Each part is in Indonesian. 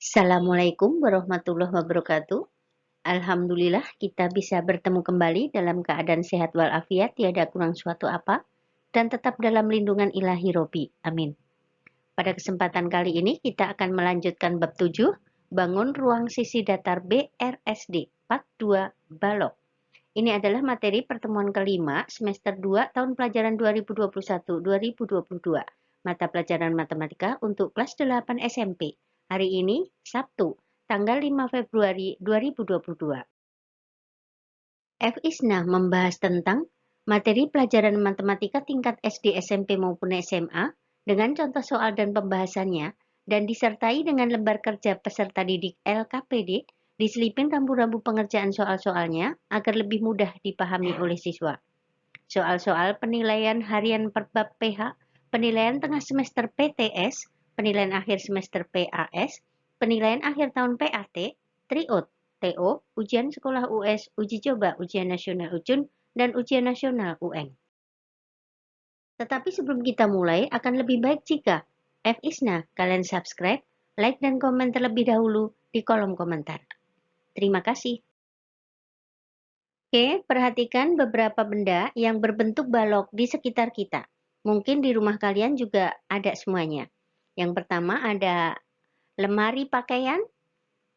Assalamualaikum warahmatullahi wabarakatuh. Alhamdulillah kita bisa bertemu kembali dalam keadaan sehat walafiat, tiada kurang suatu apa, dan tetap dalam lindungan ilahi Robi. Amin. Pada kesempatan kali ini kita akan melanjutkan bab 7, bangun ruang sisi datar BRSD, part 2, balok. Ini adalah materi pertemuan kelima semester 2 tahun pelajaran 2021-2022. Mata pelajaran matematika untuk kelas 8 SMP. Hari ini, Sabtu, tanggal 5 Februari 2022. F. Isna membahas tentang materi pelajaran matematika tingkat SD, SMP maupun SMA dengan contoh soal dan pembahasannya dan disertai dengan lembar kerja peserta didik LKPD, diselipin rambu-rambu pengerjaan soal-soalnya agar lebih mudah dipahami oleh siswa. Soal-soal penilaian harian per bab PH, penilaian tengah semester PTS, penilaian akhir semester PAS, penilaian akhir tahun PAT, TRIOT, TO, ujian sekolah US, uji coba ujian nasional UJUN, dan ujian nasional UN. Tetapi sebelum kita mulai, akan lebih baik jika F. Isna kalian subscribe, like, dan komen terlebih dahulu di kolom komentar. Terima kasih. Oke, perhatikan beberapa benda yang berbentuk balok di sekitar kita. Mungkin di rumah kalian juga ada semuanya. Yang pertama ada lemari pakaian,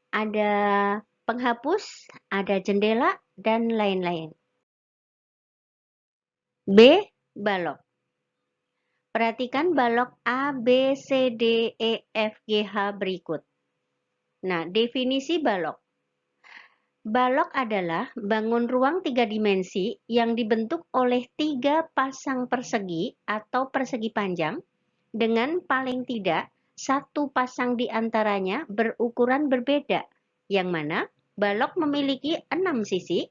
ada penghapus, ada jendela, dan lain-lain. B. Balok. Perhatikan balok A, B, C, D, E, F, G, H berikut. Nah, definisi balok. Balok adalah bangun ruang 3 dimensi yang dibentuk oleh 3 pasang persegi atau persegi panjang dengan paling tidak satu pasang di antaranya berukuran berbeda, yang mana balok memiliki 6 sisi,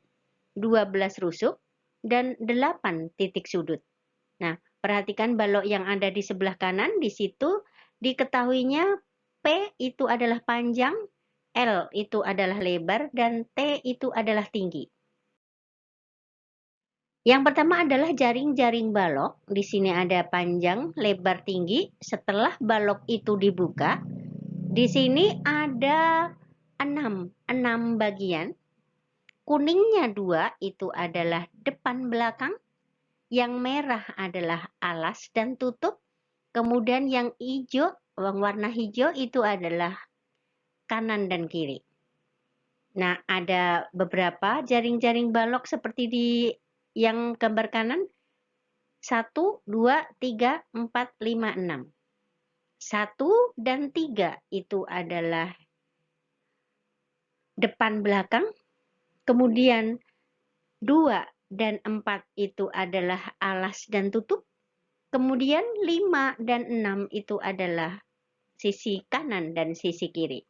12 rusuk, dan 8 titik sudut. Nah, perhatikan balok yang ada di sebelah kanan, di situ diketahuinya P itu adalah panjang, L itu adalah lebar, dan T itu adalah tinggi. Yang pertama adalah jaring-jaring balok. Di sini ada panjang, lebar, tinggi. Setelah balok itu dibuka, di sini ada 6 bagian. Kuningnya 2 itu adalah depan belakang. Yang merah adalah alas dan tutup. Kemudian yang hijau, warna hijau itu adalah kanan dan kiri. Nah, ada beberapa jaring-jaring balok seperti di yang gambar kanan. 1, 2, 3, 4, 5, 6. 1 dan 3 itu adalah depan belakang. Kemudian 2 dan 4 itu adalah alas dan tutup. Kemudian 5 dan 6 itu adalah sisi kanan dan sisi kiri.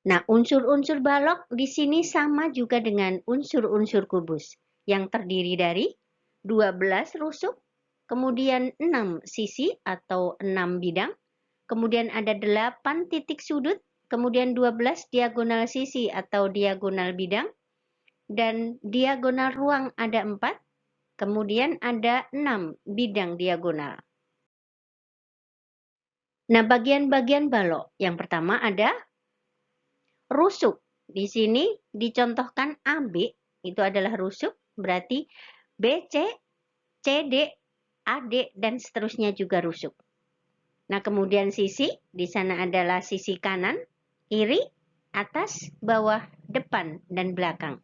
Nah, unsur-unsur balok di sini sama juga dengan unsur-unsur kubus yang terdiri dari 12 rusuk, kemudian 6 sisi atau 6 bidang, kemudian ada 8 titik sudut, kemudian 12 diagonal sisi atau diagonal bidang, dan diagonal ruang ada 4, kemudian ada 6 bidang diagonal. Nah, bagian-bagian balok yang pertama ada rusuk. Di sini dicontohkan AB, itu adalah rusuk, berarti BC, CD, AD, dan seterusnya juga rusuk. Nah, kemudian sisi, di sana adalah sisi kanan, kiri, atas, bawah, depan, dan belakang.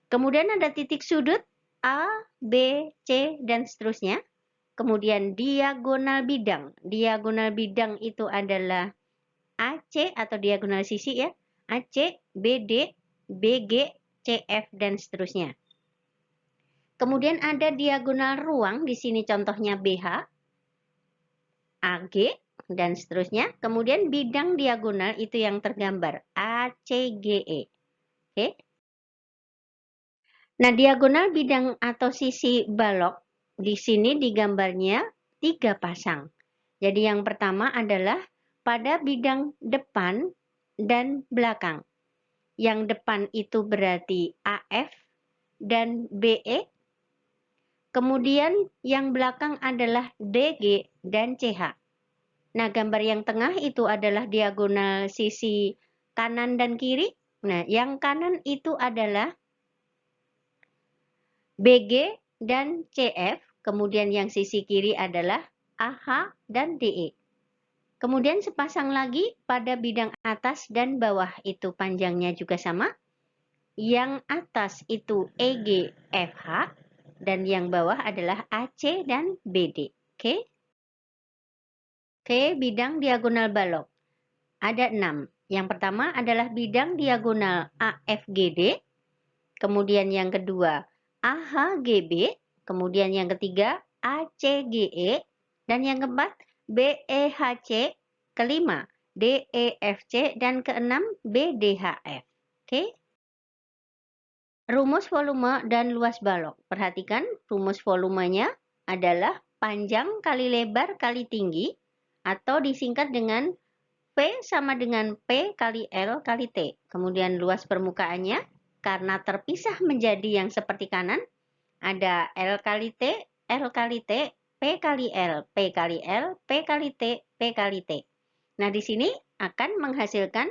Kemudian ada titik sudut A, B, C, dan seterusnya. Kemudian diagonal bidang. Diagonal bidang itu adalah AC atau diagonal sisi ya, AC, BD, BG, CF, dan seterusnya. Kemudian ada diagonal ruang, di sini contohnya BH, AG, dan seterusnya. Kemudian bidang diagonal itu yang tergambar, ACGE. Oke. Nah, diagonal bidang atau sisi balok, di sini digambarnya 3 pasang. Jadi yang pertama adalah pada bidang depan dan belakang. Yang depan itu berarti AF dan BE. Kemudian yang belakang adalah DG dan CH. Nah, gambar yang tengah itu adalah diagonal sisi kanan dan kiri. Nah, yang kanan itu adalah BG dan CF, kemudian yang sisi kiri adalah AH dan DE. Kemudian sepasang lagi pada bidang atas dan bawah itu panjangnya juga sama. Yang atas itu EGFH dan yang bawah adalah AC dan BD. Oke? Oke, bidang diagonal balok. Ada 6. Yang pertama adalah bidang diagonal AFGD, kemudian yang kedua AHGB, kemudian yang ketiga ACGE, dan yang keempat BEHC, kelima DEFC, dan keenam BDHF. Oke? Rumus volume dan luas balok. Perhatikan rumus volumenya adalah panjang kali lebar kali tinggi, atau disingkat dengan P sama dengan P kali L kali T. Kemudian luas permukaannya, karena terpisah menjadi yang seperti kanan, ada L kali T, L kali T, P kali L, P kali L, P kali T, P kali T. Nah, di sini akan menghasilkan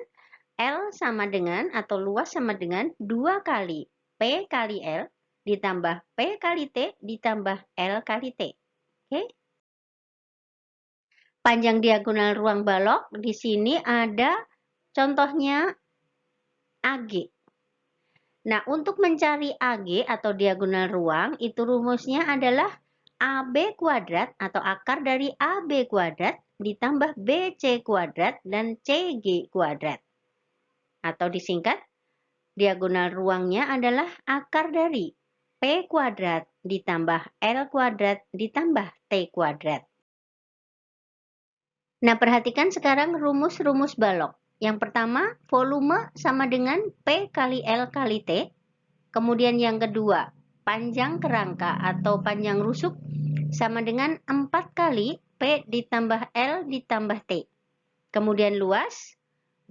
L sama dengan atau luas sama dengan 2 kali P kali L ditambah P kali T ditambah L kali T. Oke? Panjang diagonal ruang balok di sini ada contohnya AG. Nah, untuk mencari AG atau diagonal ruang, itu rumusnya adalah AB kuadrat atau akar dari AB kuadrat ditambah BC kuadrat dan CG kuadrat. Atau disingkat, diagonal ruangnya adalah akar dari P kuadrat ditambah L kuadrat ditambah T kuadrat. Nah, perhatikan sekarang rumus-rumus balok. Yang pertama, volume sama dengan P kali L kali T. Kemudian yang kedua, panjang kerangka atau panjang rusuk sama dengan 4 kali P ditambah L ditambah T. Kemudian luas,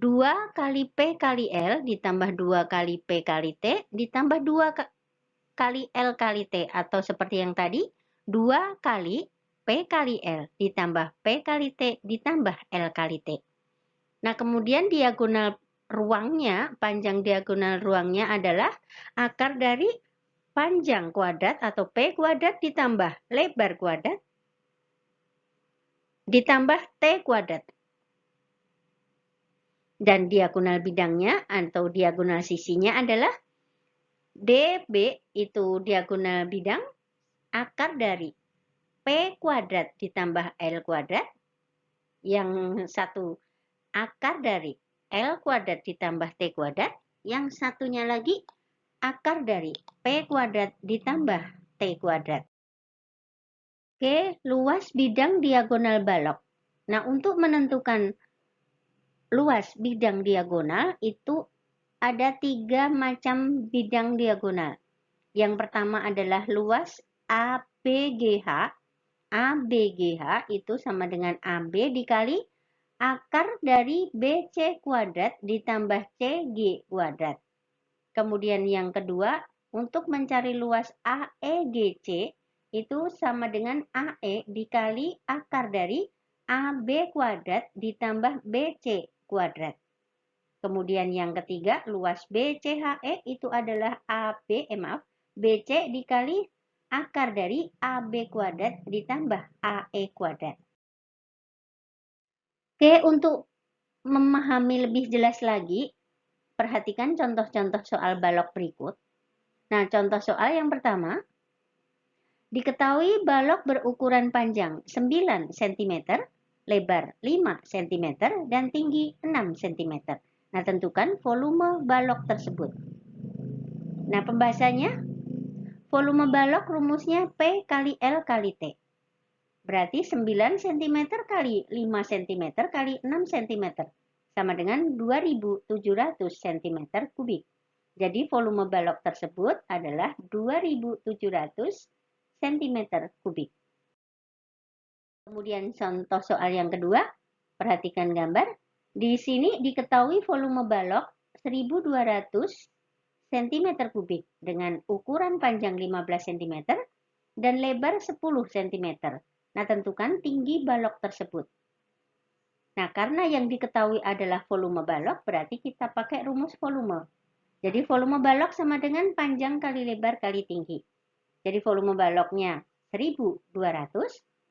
2 kali P kali L ditambah 2 kali P kali T ditambah 2 kali L kali T. Atau seperti yang tadi, 2 kali P kali L ditambah P kali T ditambah L kali T. Nah, kemudian diagonal ruangnya, panjang diagonal ruangnya adalah akar dari panjang kuadrat atau P kuadrat ditambah lebar kuadrat ditambah T kuadrat. Dan diagonal bidangnya atau diagonal sisinya adalah DB, itu diagonal bidang, akar dari P kuadrat ditambah L kuadrat, yang satu akar dari L kuadrat ditambah T kuadrat, yang satunya lagi akar dari P kuadrat ditambah T kuadrat. Oke, luas bidang diagonal balok. Nah, untuk menentukan luas bidang diagonal itu ada 3 macam bidang diagonal. Yang pertama adalah luas ABGH. ABGH itu sama dengan AB dikali akar dari BC kuadrat ditambah CG kuadrat. Kemudian yang kedua, untuk mencari luas AEGC itu sama dengan AE dikali akar dari AB kuadrat ditambah BC kuadrat. Kemudian yang ketiga, luas BCHE itu adalah BC dikali akar dari AB kuadrat ditambah AE kuadrat. Oke, untuk memahami lebih jelas lagi, perhatikan contoh-contoh soal balok berikut. Nah, contoh soal yang pertama, diketahui balok berukuran panjang 9 cm, lebar 5 cm, dan tinggi 6 cm. Nah, tentukan volume balok tersebut. Nah, pembahasannya, volume balok rumusnya P kali L kali T. Berarti 9 cm kali 5 cm kali 6 cm. Sama dengan 2.700 cm kubik. Jadi volume balok tersebut adalah 2.700 cm kubik. Kemudian contoh soal yang kedua, perhatikan gambar. Di sini diketahui volume balok 1.200 cm kubik dengan ukuran panjang 15 cm dan lebar 10 cm. Nah, tentukan tinggi balok tersebut. Nah, karena yang diketahui adalah volume balok, berarti kita pakai rumus volume. Jadi volume balok sama dengan panjang kali lebar kali tinggi. Jadi volume baloknya 1200,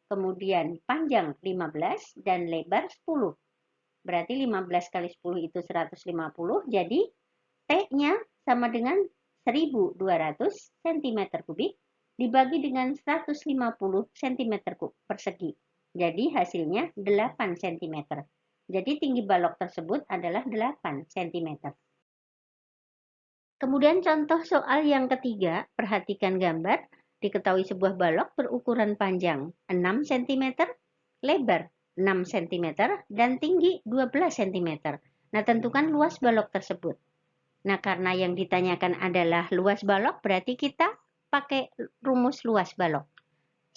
kemudian panjang 15 dan lebar 10. Berarti 15 kali 10 itu 150, jadi T-nya sama dengan 1200 cm kubik dibagi dengan 150 cm persegi. Jadi hasilnya 8 cm. Jadi tinggi balok tersebut adalah 8 cm. Kemudian contoh soal yang ketiga, perhatikan gambar. Diketahui sebuah balok berukuran panjang 6 cm, lebar 6 cm, dan tinggi 12 cm. Nah, tentukan luas balok tersebut. Nah, karena yang ditanyakan adalah luas balok, berarti kita pakai rumus luas balok.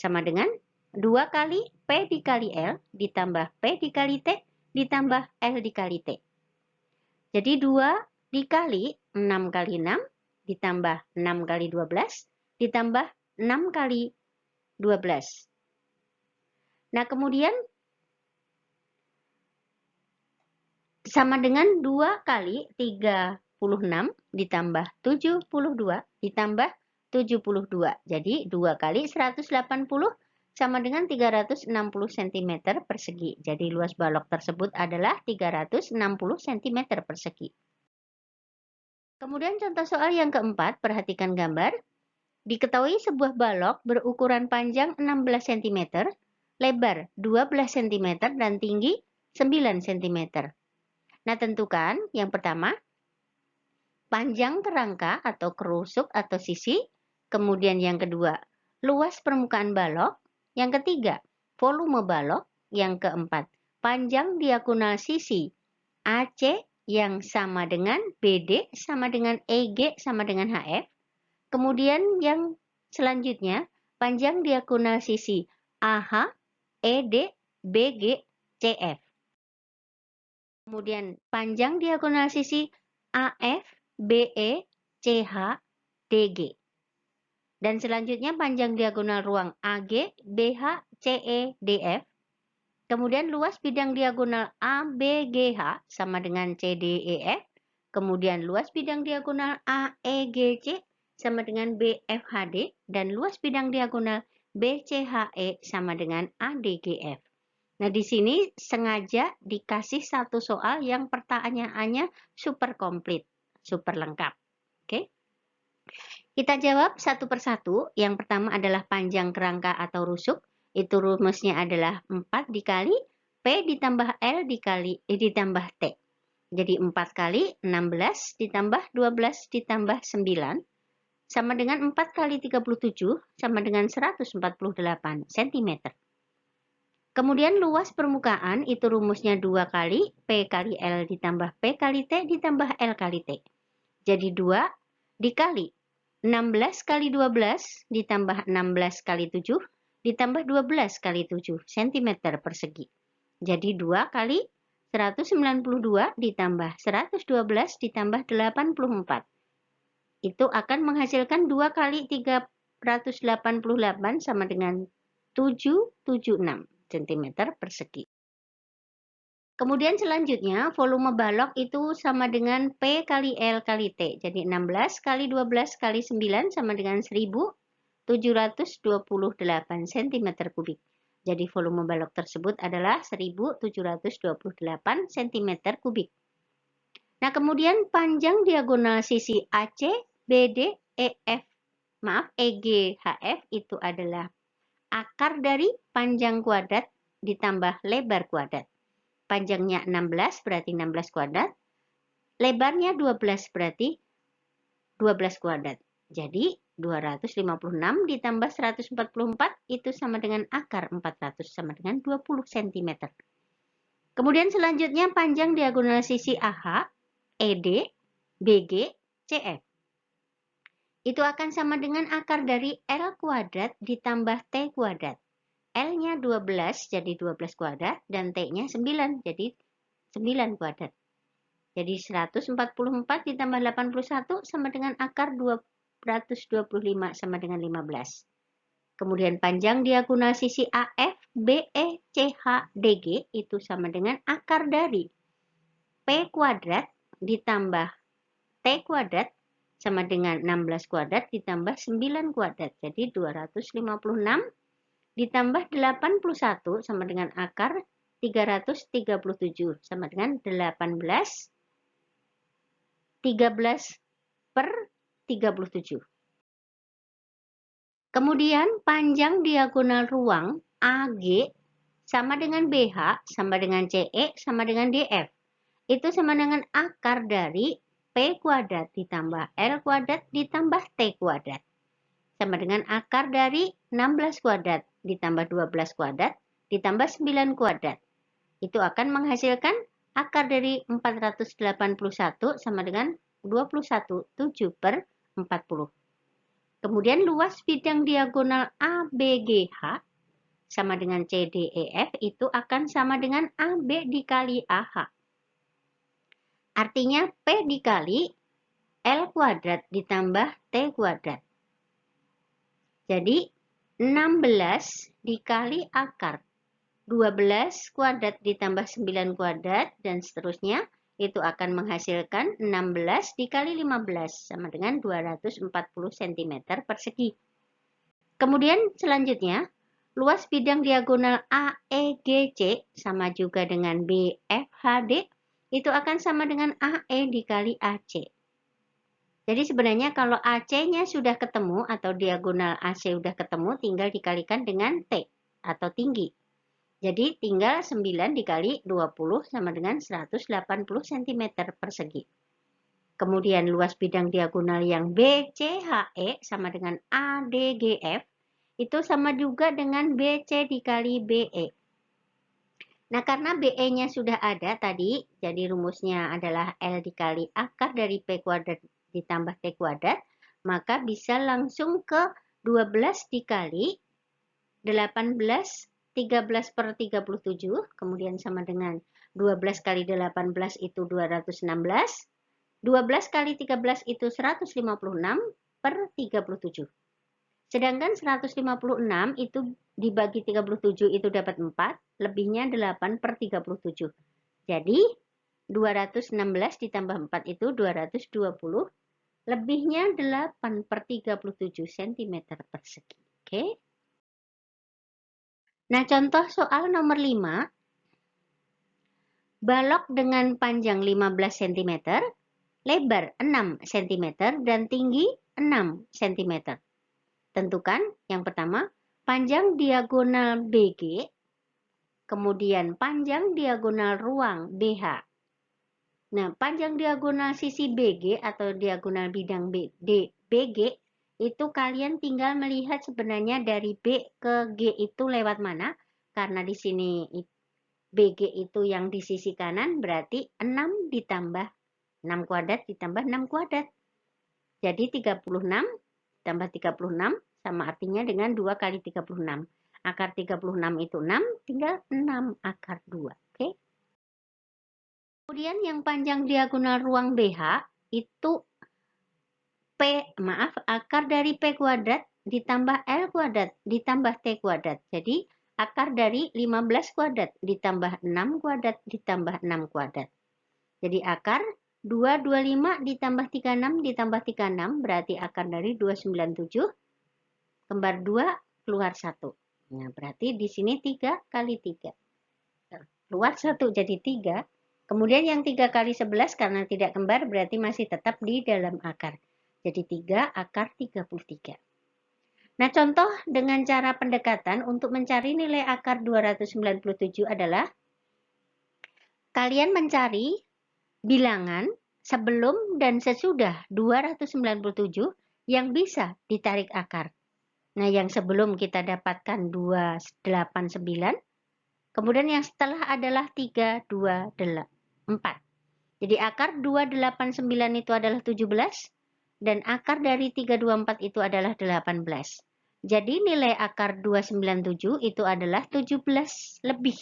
Sama dengan 2 kali P dikali L ditambah P dikali T ditambah L dikali T. Jadi 2 dikali 6 kali 6 ditambah 6 kali 12 ditambah 6 kali 12. Nah, kemudian sama dengan 2 kali 36 ditambah 72 ditambah 72. Jadi 2 kali 180 sama dengan 360 cm persegi. Jadi luas balok tersebut adalah 360 cm persegi. Kemudian contoh soal yang keempat, perhatikan gambar. Diketahui sebuah balok berukuran panjang 16 cm, lebar 12 cm, dan tinggi 9 cm. Nah, tentukan yang pertama, panjang kerangka atau kerusuk atau sisi. Kemudian yang kedua, luas permukaan balok. Yang ketiga, volume balok. Yang keempat, panjang diagonal sisi AC yang sama dengan BD sama dengan EG sama dengan HF. Kemudian yang selanjutnya, panjang diagonal sisi AH, ED, BG, CF. Kemudian panjang diagonal sisi AF, BE, CH, DG. Dan selanjutnya panjang diagonal ruang AG, BH, CE, DF. Kemudian luas bidang diagonal ABGH sama dengan CDEF. Kemudian luas bidang diagonal AEGC sama dengan BFHD. Dan luas bidang diagonal BCHE sama dengan ADGF. Nah, di sini sengaja dikasih satu soal yang pertanyaannya super komplit, super lengkap. Oke? Kita jawab satu persatu. Yang pertama adalah panjang kerangka atau rusuk. Itu rumusnya adalah 4 dikali P ditambah L ditambah T. Jadi 4 kali 16 ditambah 12 ditambah 9 sama dengan 4 kali 37 sama dengan 148 cm. Kemudian luas permukaan itu rumusnya 2 kali P kali L ditambah P kali T ditambah L kali T. Jadi 2 dikali 16 kali 12 ditambah 16 kali 7 ditambah 12 kali 7 cm persegi. Jadi 2 kali 192 ditambah 112 ditambah 84. Itu akan menghasilkan 2 kali 388 sama dengan 776 cm persegi. Kemudian selanjutnya volume balok itu sama dengan P kali L kali T. Jadi 16 kali 12 kali 9 sama dengan 1728 cm kubik. Jadi volume balok tersebut adalah 1728 cm kubik. Nah, kemudian panjang diagonal sisi AC, BD, EG, HF itu adalah akar dari panjang kuadrat ditambah lebar kuadrat. Panjangnya 16 berarti 16 kuadrat. Lebarnya 12 berarti 12 kuadrat. Jadi 256 ditambah 144 itu sama dengan akar 400 sama dengan 20 cm. Kemudian selanjutnya panjang diagonal sisi AH, ED, BG, CF. Itu akan sama dengan akar dari L kuadrat ditambah T kuadrat. L-nya 12 jadi 12 kuadrat dan T-nya 9 jadi 9 kuadrat. Jadi 144 ditambah 81 sama dengan akar 225 sama dengan 15. Kemudian panjang diagonal sisi AF, BE, CH, DG itu sama dengan akar dari P kuadrat ditambah T kuadrat sama dengan 16 kuadrat ditambah 9 kuadrat. Jadi 256 ditambah 81 sama dengan akar 337 sama dengan 18 13 per 37. Kemudian panjang diagonal ruang AG sama dengan BH sama dengan CE sama dengan DF. Itu sama dengan akar dari P kuadrat ditambah L kuadrat ditambah T kuadrat. Sama dengan akar dari 16 kuadrat ditambah 12 kuadrat ditambah 9 kuadrat. Itu akan menghasilkan akar dari 481 sama dengan 21,7 per 40. Kemudian luas bidang diagonal ABGH sama dengan CDEF itu akan sama dengan AB dikali AH. Artinya P dikali L kuadrat ditambah T kuadrat. Jadi 16 dikali akar 12 kuadrat ditambah 9 kuadrat dan seterusnya itu akan menghasilkan 16 dikali 15 sama dengan 240 cm persegi. Kemudian selanjutnya, luas bidang diagonal AEGC sama juga dengan BFHD itu akan sama dengan AE dikali AC. Jadi sebenarnya kalau AC-nya sudah ketemu atau diagonal AC sudah ketemu tinggal dikalikan dengan T atau tinggi. Jadi tinggal 9 dikali 20 sama dengan 180 cm persegi. Kemudian luas bidang diagonal yang BCHE sama dengan ADGF itu sama juga dengan BC dikali BE. Nah karena BE-nya sudah ada tadi, jadi rumusnya adalah L dikali akar dari P kuadrat ditambah T kuadrat, maka bisa langsung ke 12 dikali 18 13 per 37, kemudian sama dengan 12 kali 18 itu 216, 12 kali 13 itu 156 per 37. Sedangkan 156 itu dibagi 37 itu dapat 4, lebihnya 8 per 37. Jadi 216 ditambah 4 itu 220, lebihnya 8 per 37 cm persegi. Oke. Nah, contoh soal nomor 5, balok dengan panjang 15 cm, lebar 6 cm, dan tinggi 6 cm. Tentukan yang pertama, panjang diagonal BG, kemudian panjang diagonal ruang BH. Nah, panjang diagonal sisi BG atau diagonal bidang BG itu kalian tinggal melihat sebenarnya dari B ke G itu lewat mana. Karena di sini BG itu yang di sisi kanan berarti 6 ditambah 6 kuadrat ditambah 6 kuadrat. Jadi 36 tambah 36 sama artinya dengan 2 kali 36. Akar 36 itu 6, tinggal 6 akar 2. Oke. Kemudian yang panjang diagonal ruang BH itu akar dari P kuadrat ditambah L kuadrat ditambah T kuadrat. Jadi akar dari 15 kuadrat ditambah 6 kuadrat ditambah 6 kuadrat. Jadi akar 225 ditambah 36 ditambah 36 berarti akar dari 297. Kembar 2 keluar 1. Nah, berarti di sini 3 kali 3. Keluar 1 jadi 3. Kemudian yang 3 kali 11 karena tidak kembar berarti masih tetap di dalam akar. Jadi 3 akar 33. Nah, contoh dengan cara pendekatan untuk mencari nilai akar 297 adalah kalian mencari bilangan sebelum dan sesudah 297 yang bisa ditarik akar. Nah, yang sebelum kita dapatkan 289, kemudian yang setelah adalah 324. Jadi akar 289 itu adalah 17. Dan akar dari 324 itu adalah 18. Jadi nilai akar 297 itu adalah 17 lebih.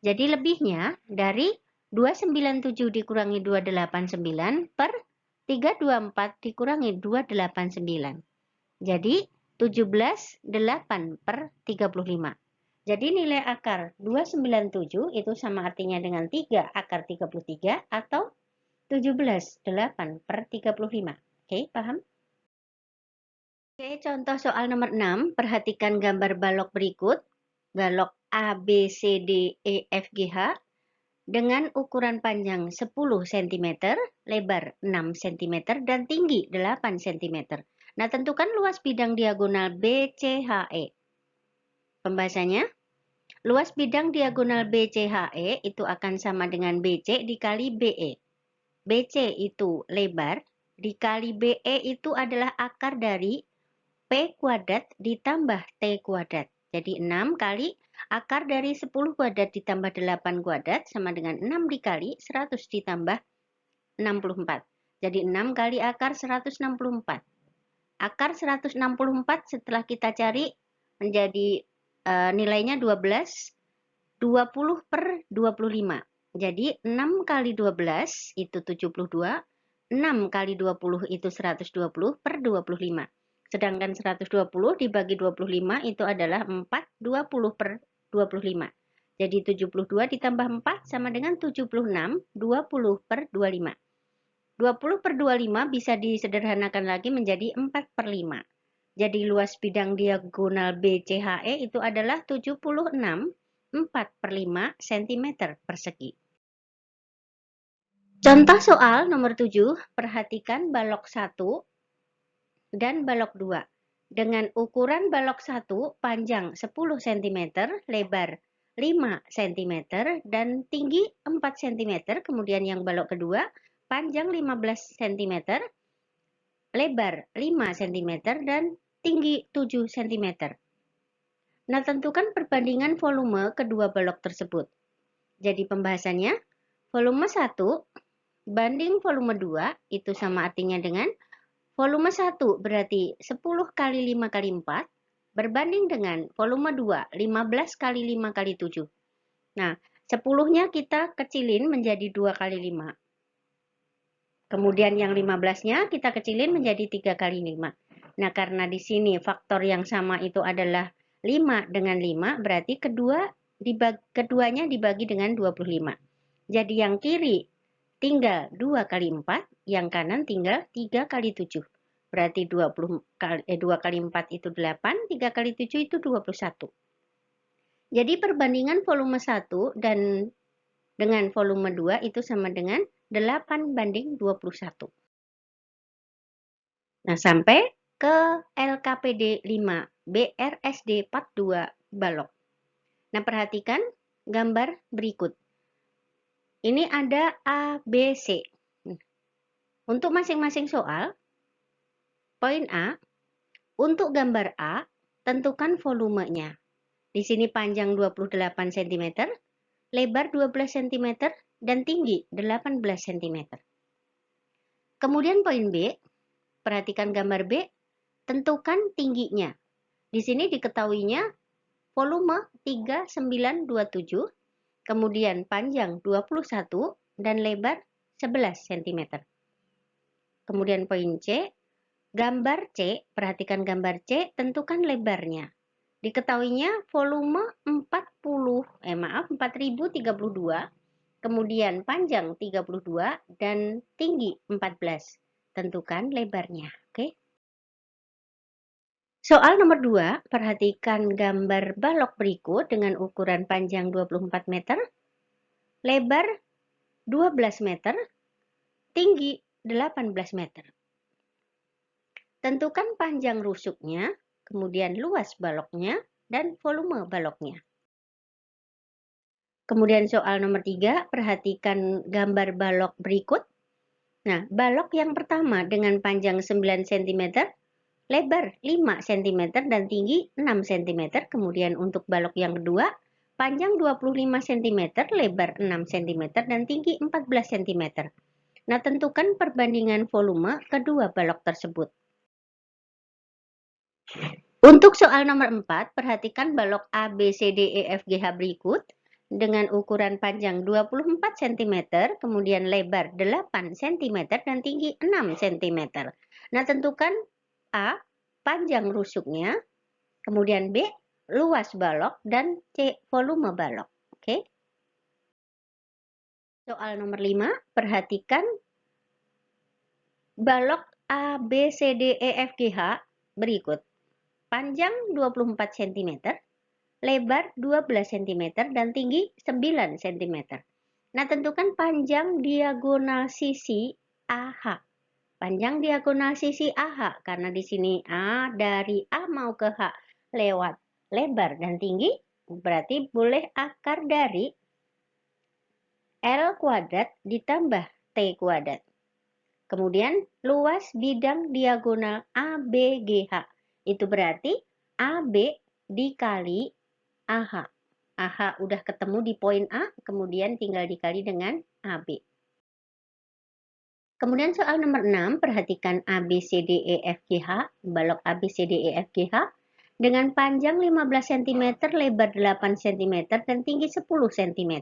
Jadi lebihnya dari 297 dikurangi 289 per 324 dikurangi 289. Jadi 17/8 per 35. Jadi nilai akar 297 itu sama artinya dengan 3 akar 33 atau 17/8 per 35. Oke, paham? Oke, contoh soal nomor 6. Perhatikan gambar balok berikut. Balok A, B, C, D, E, F, G, H dengan ukuran panjang 10 cm, lebar 6 cm, dan tinggi 8 cm. Nah, tentukan luas bidang diagonal BCHE. Pembahasannya, luas bidang diagonal BCHE itu akan sama dengan BC dikali BE. BC itu lebar, dikali BE itu adalah akar dari P kuadrat ditambah T kuadrat. Jadi 6 kali akar dari 10 kuadrat ditambah 8 kuadrat sama dengan 6 dikali 100 ditambah 64. Jadi 6 kali akar 164. Akar 164 setelah kita cari menjadi nilainya 12, 20 per 25. Jadi 6 kali 12 itu 72, 6 kali 20 itu 120 per 25. Sedangkan 120 dibagi 25 itu adalah 4, 20 per 25. Jadi 72 ditambah 4 sama dengan 76, 20 per 25. 20 per 25 bisa disederhanakan lagi menjadi 4 per 5. Jadi luas bidang diagonal BCHE itu adalah 76, 4 per 5 cm persegi. Contoh soal nomor 7, perhatikan balok 1 dan balok 2. Dengan ukuran balok 1 panjang 10 cm, lebar 5 cm, dan tinggi 4 cm. Kemudian yang balok kedua panjang 15 cm, lebar 5 cm, dan tinggi 7 cm. Nah, tentukan perbandingan volume kedua balok tersebut. Jadi pembahasannya, volume 1 banding volume 2 itu sama artinya dengan volume 1 berarti 10 kali 5 kali 4 berbanding dengan volume 2 15 kali 5 kali 7. Nah, 10-nya kita kecilin menjadi 2 kali 5. Kemudian yang 15-nya kita kecilin menjadi 3 kali 5. Nah, karena di sini faktor yang sama itu adalah 5 dengan 5, berarti keduanya dibagi dengan 25. Jadi yang kiri tinggal 2 kali 4, yang kanan tinggal 3 kali 7. Berarti 2 kali 4 itu 8, 3 kali 7 itu 21. Jadi perbandingan volume 1 dan dengan volume 2 itu sama dengan 8 banding 21. Nah, sampai ke LKPD 5, BRSD 42 balok. Nah, perhatikan gambar berikut. Ini ada A, B, C. Untuk masing-masing soal, poin A, untuk gambar A, tentukan volumenya. Di sini panjang 28 cm, lebar 12 cm, dan tinggi 18 cm. Kemudian poin B, perhatikan gambar B, tentukan tingginya. Di sini diketahuinya volume 3927, kemudian panjang 21 dan lebar 11 cm. Kemudian poin C, gambar C, perhatikan gambar C, tentukan lebarnya. Diketahuinya volume 4032, kemudian panjang 32 dan tinggi 14. Tentukan lebarnya, oke? Soal nomor 2, perhatikan gambar balok berikut dengan ukuran panjang 24 meter, lebar 12 meter, tinggi 18 meter. Tentukan panjang rusuknya, kemudian luas baloknya, dan volume baloknya. Kemudian soal nomor 3, perhatikan gambar balok berikut. Nah, balok yang pertama dengan panjang 9 cm, lebar 5 cm, dan tinggi 6 cm. Kemudian untuk balok yang kedua, panjang 25 cm, lebar 6 cm, dan tinggi 14 cm. Nah, tentukan perbandingan volume kedua balok tersebut. Untuk soal nomor 4, perhatikan balok A, B, C, D, E, F, G, H berikut dengan ukuran panjang 24 cm, kemudian lebar 8 cm, dan tinggi 6 cm. Nah, tentukan A, panjang rusuknya, kemudian B, luas balok, dan C, volume balok. Oke. Soal nomor 5, perhatikan balok A, B, C, D, E, F, G, H berikut. Panjang 24 cm, lebar 12 cm, dan tinggi 9 cm. Nah, tentukan panjang diagonal sisi AH. Panjang diagonal sisi AH, karena di sini A dari A mau ke H lewat lebar dan tinggi, berarti boleh akar dari L kuadrat ditambah T kuadrat. Kemudian luas bidang diagonal ABGH. Itu berarti AB dikali AH. AH udah ketemu di poin A, kemudian tinggal dikali dengan AB. Kemudian soal nomor 6, perhatikan ABCDEFGH, balok ABCDEFGH dengan panjang 15 cm, lebar 8 cm, dan tinggi 10 cm.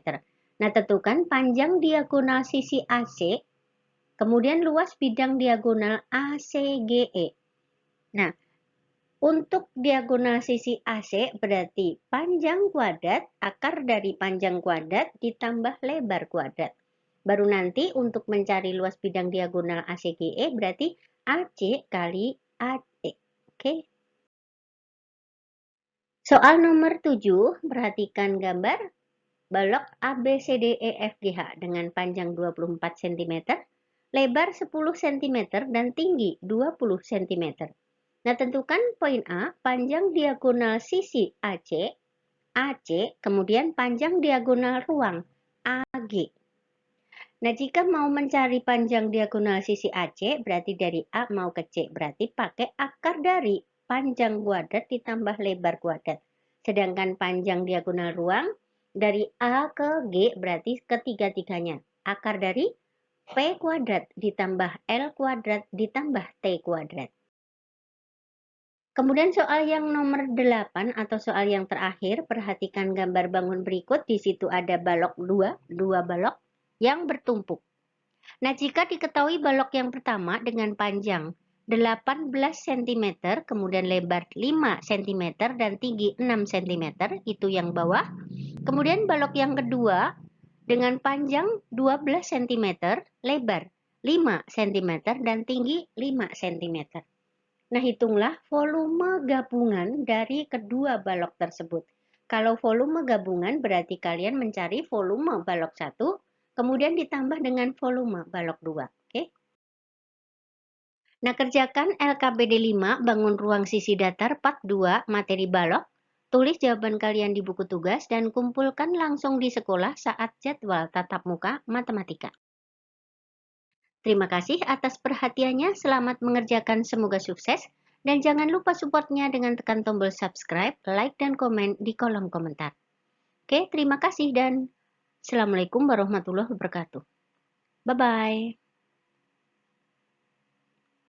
Nah, tentukan panjang diagonal sisi AC, kemudian luas bidang diagonal ACGE. Nah, untuk diagonal sisi AC berarti panjang kuadrat, akar dari panjang kuadrat ditambah lebar kuadrat. Baru nanti untuk mencari luas bidang diagonal ACGE berarti AC kali AC. Oke. Soal nomor 7, perhatikan gambar balok ABCDEFGH dengan panjang 24 cm, lebar 10 cm, dan tinggi 20 cm. Nah, tentukan poin A, panjang diagonal sisi AC, AC, kemudian panjang diagonal ruang, AG. Nah, jika mau mencari panjang diagonal sisi AC, berarti dari A mau ke C, berarti pakai akar dari panjang kuadrat ditambah lebar kuadrat. Sedangkan panjang diagonal ruang, dari A ke G, berarti ketiga-tiganya. Akar dari P kuadrat ditambah L kuadrat ditambah T kuadrat. Kemudian soal yang nomor 8 atau soal yang terakhir, perhatikan gambar bangun berikut. Di situ ada balok dua balok yang bertumpuk. Nah, jika diketahui balok yang pertama dengan panjang 18 cm, kemudian lebar 5 cm, dan tinggi 6 cm, itu yang bawah. Kemudian balok yang kedua dengan panjang 12 cm, lebar 5 cm, dan tinggi 5 cm. Nah, hitunglah volume gabungan dari kedua balok tersebut. Kalau volume gabungan berarti kalian mencari volume balok 1, kemudian ditambah dengan volume balok 2. Oke? Nah, kerjakan LKPD 5, bangun ruang sisi datar part 2, materi balok. Tulis jawaban kalian di buku tugas dan kumpulkan langsung di sekolah saat jadwal tatap muka matematika. Terima kasih atas perhatiannya, selamat mengerjakan, semoga sukses. Dan jangan lupa supportnya dengan tekan tombol subscribe, like, dan komen di kolom komentar. Oke, terima kasih dan Assalamualaikum warahmatullahi wabarakatuh. Bye-bye.